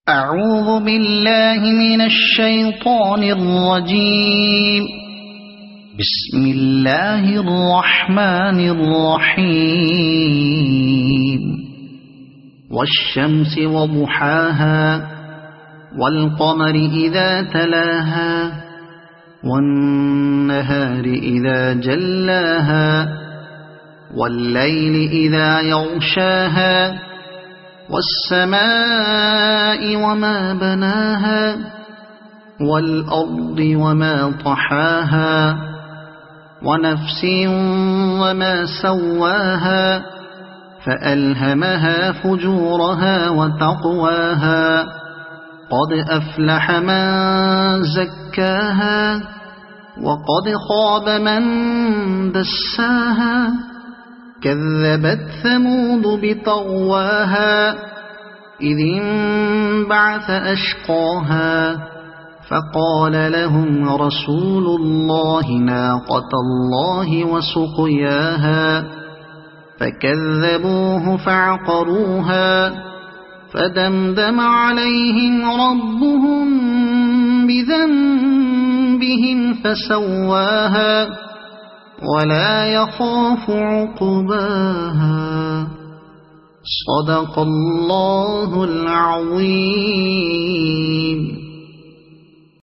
أعوذ بالله من الشيطان الرجيم. بسم الله الرحمن الرحيم. والشمس وضحاها والقمر إذا تلاها والنهار إذا جلاها والليل إذا يغشاها والسماء وما بناها والأرض وما طحاها ونفس وما سواها فألهمها فجورها وتقواها قد أفلح من زكاها وقد خاب من دساها كذبت ثمود بطغواها إذ انبعث أشقاها فقال لهم رسول الله ناقة الله وسقياها فكذبوه فعقروها فدمدم عليهم ربهم بذنبهم فسواها ولا يخاف عقباها. صدق الله العظيم.